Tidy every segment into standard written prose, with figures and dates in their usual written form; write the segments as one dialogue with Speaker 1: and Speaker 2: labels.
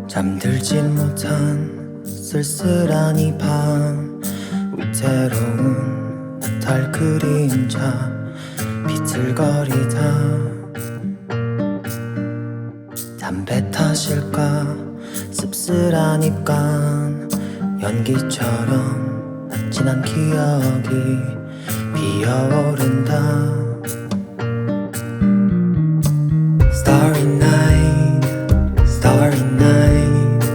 Speaker 1: 잠들지 못한 쓸쓸한 이 밤 위태로운 달 그림자 비틀거리다 담배 탓일까 씁쓸한 입간 연기처럼 진한 기억이 피어오른다 Starry night, starry night,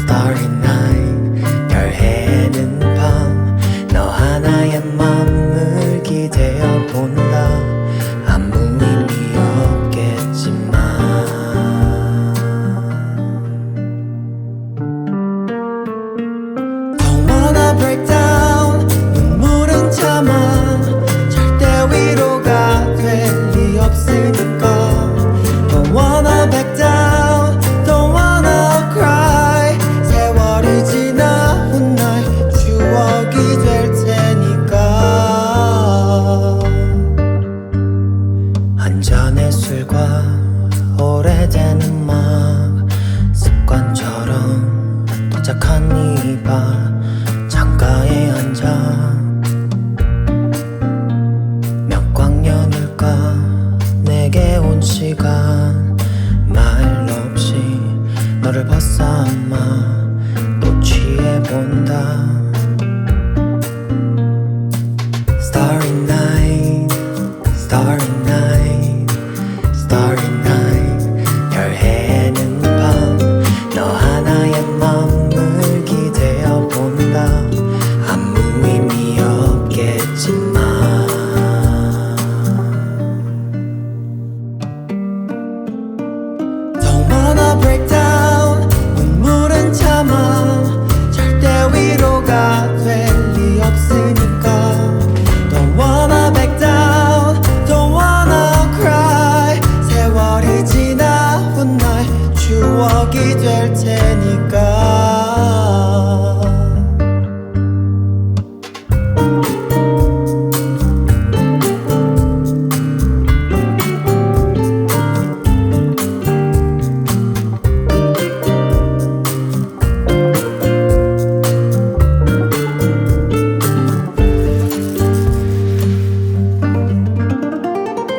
Speaker 1: starry night 별 해는 밤 너 하나의 맘을 기대어 본다 아무 의미 없겠지만 Don't wanna break down 눈물은 참아 절대 위로가 될 리 없으니까 Don't wanna back down, don't wanna cry 세월이 지나 훗날 추억이 될 테니까 한 잔의 술과 오래된 음악 습관처럼 도착한 이 바 창가에 앉아 몇 광년일까 내게 온 시간 말 없이 너를 벗삼아 또 취해본다 Starry night, starry night, starry night 별 해는 밤 너 하나의 맘을 기대어 본다 아무 의미 없겠지만 Don't wanna break down 눈물은 참아 절대 위로가 될 리 없으니까 Don't wanna back down Don't wanna cry 세월이 지나 훗날 추억이 될 테니까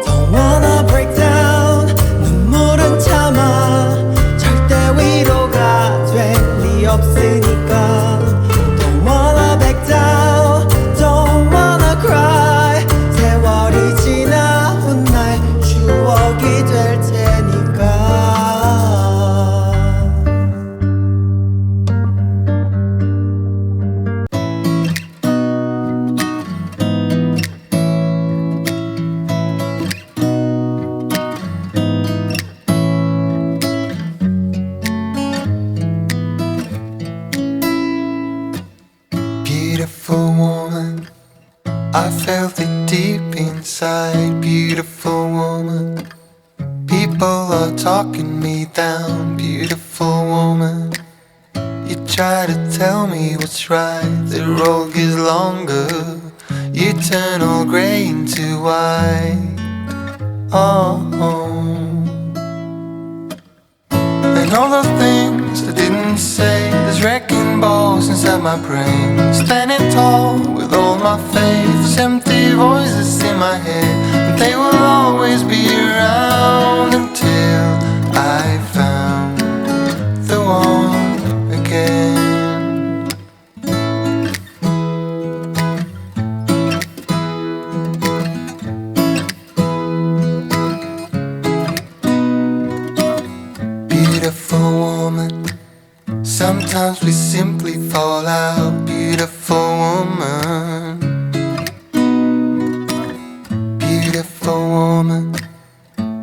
Speaker 1: Don't wanna break down 눈물은 참아 절대 위로가 될 리 없으니까 Don't wanna back down Don't wanna cry 세월이 지나 훗날 추억이 될 테니까
Speaker 2: Beautiful woman, I felt it deep inside. Beautiful woman, people are talking me down. Beautiful woman, you try to tell me what's right. The road gets longer, you turn all grey into white. Oh, and all the things I didn't say, there's wrecking balls inside my brain. Standing tall with all my faith, there's empty voices in my head, but they will always be around until I found the one again. Beautiful woman, sometimes we simply fall out. Beautiful woman, beautiful woman,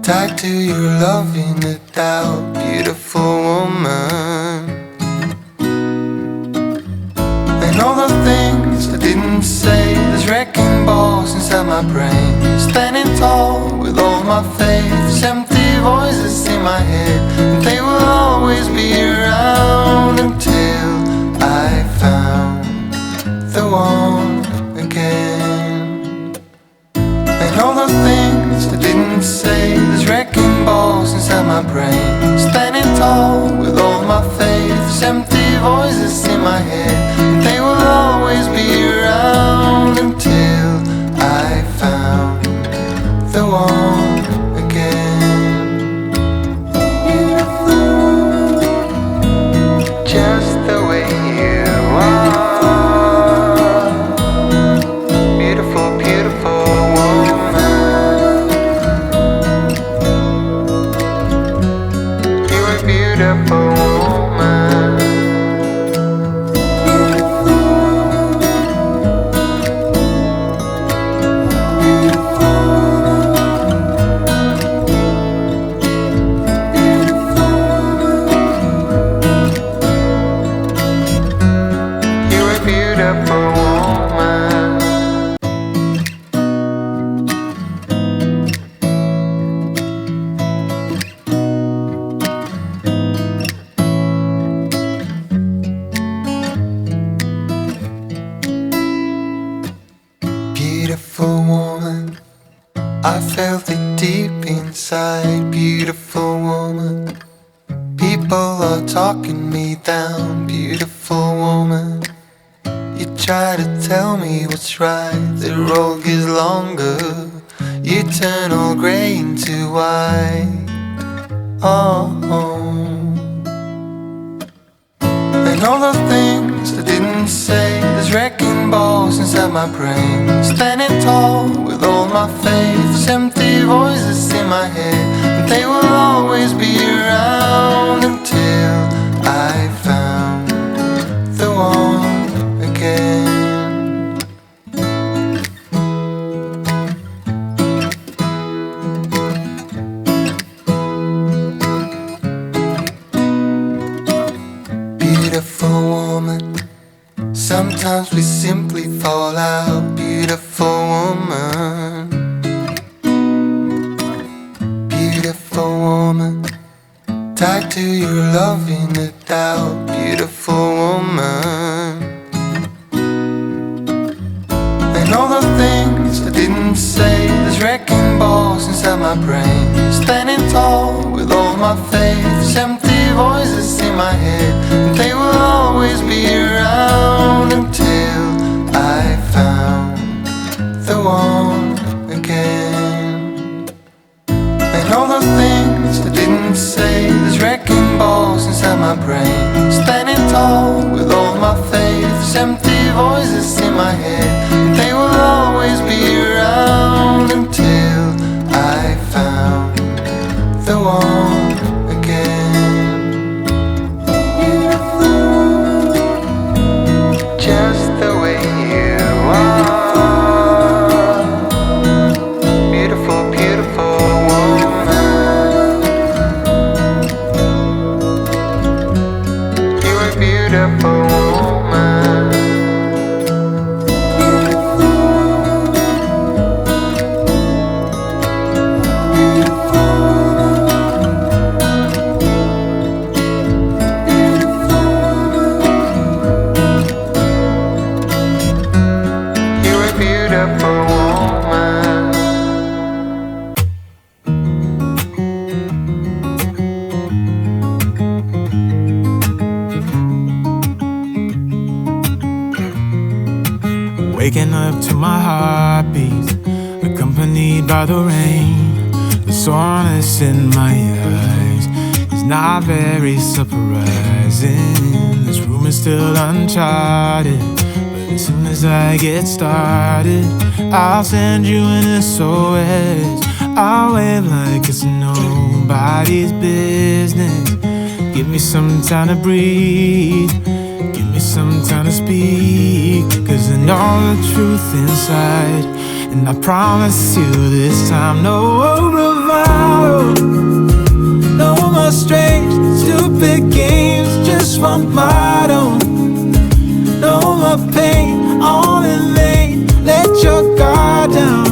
Speaker 2: tied to your love in a doubt. Beautiful woman, and all the things I didn't say, 'Cause wrecking balls inside my brain. Standing tall with all my faith. There's empty voices in my head, and they will always be around until I found the one again. And all the things I didn't say. There's wrecking balls inside my brain. Standing tall with all my faith. faiths, empty voices in my head, and they will always be around until I found the one again. Just the way you are, beautiful, beautiful woman. You are beautiful woman. Beautiful woman, I felt it deep inside. Beautiful woman, people are talking me down. Beautiful woman, you try to tell me what's right. The road gets longer, you turn all grey into white. Oh, and all the things I didn't say, there's wrecking balls inside my brain. Standing tall with all my faiths, empty voices in my head, and they will always be around until I found the one again. Beautiful woman, sometimes we simply fall out. Beautiful woman, beautiful woman, tied to your love in a doubt. Beautiful woman, and all the things I didn't say, there's wrecking balls inside my brain. Standing tall with all my faiths, empty voices in my head, and they will always be around until I found the one again. And all the things I didn't say, there's wrecking balls inside my brain. Standing tall with all my faiths, empty voices in my head, and they will always be around until I found the one again. Just the way you are, beautiful, beautiful woman. You are beautiful woman. You are beautiful woman.
Speaker 3: Waking up to my heartbeats, accompanied by the rain. The soreness in my eyes is not very surprising. This room is still uncharted, but as soon as I get started, I'll send you an SOS. I'll wave like it's nobody's business. Give me some time to breathe, give me some time to speak, 'cause I know the truth inside, and I promise you this time, no bravado, no more strange, stupid games, just one motto. No more pain, all in vain, let your guard down.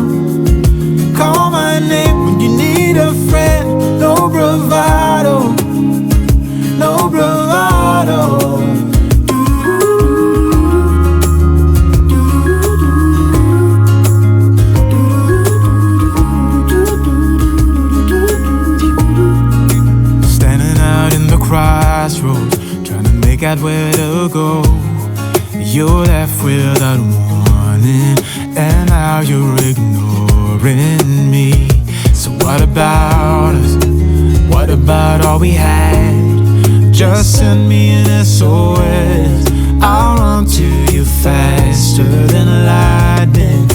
Speaker 3: Call my name when you need a friend, no bravado, no bravado. out where to go. You're left without warning, and now you're ignoring me. So what about us? What about all we had? Just send me an SOS. I'll run to you faster than lightning.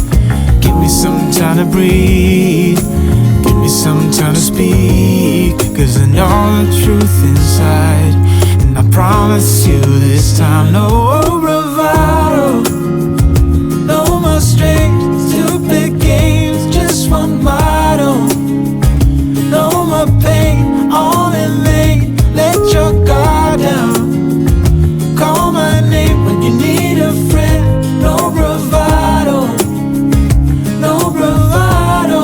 Speaker 3: Give me some time to breathe. Give me some time to speak. 'Cause I know the truth inside, and I promise you this time, no bravado, no more strange stupid games, just one motto. No more pain, all in vain. Let your guard down. Call my name when you need a friend. No bravado, no bravado.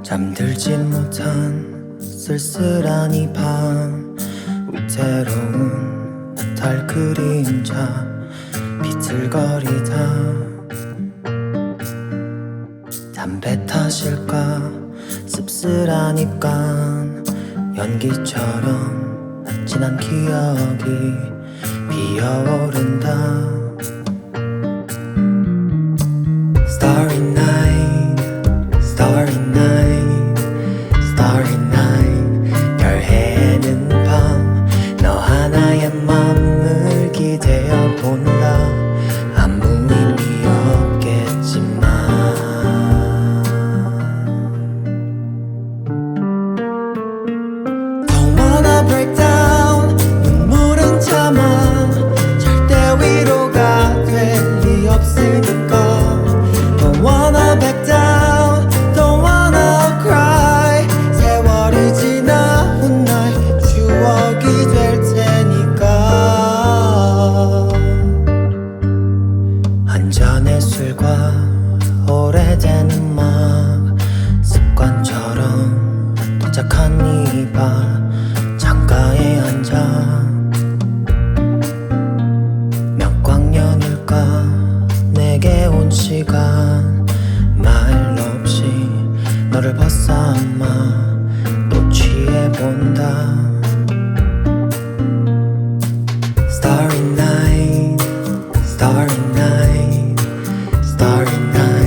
Speaker 1: 잠들지 못한 쓸쓸한 이 밤, 위태로운 달 그림자 비틀거리다. 담배 탓일까 씁쓸한 입간, 연기처럼 진한 기억이 피어오른다. Starry night, starry night, starry night. 별 해는 밤, 너 하나의 맘을 기대어 본다. 아무 의미 없겠지만 Don't wanna break down, 눈물은 참아. 절대 위로가 될 리 없으니까. Don't wanna back down, don't wanna cry. 세월이 지나 훗날 추억이 될 테니까. 한 잔의 술과 오래된 음악, 습관처럼 도착한 이 바 창가에 앉아. 몇 광년일까 내게 온 시간, 말 없이 너를 벗삼아 또 취해본다. Starry night, starry night, starry night.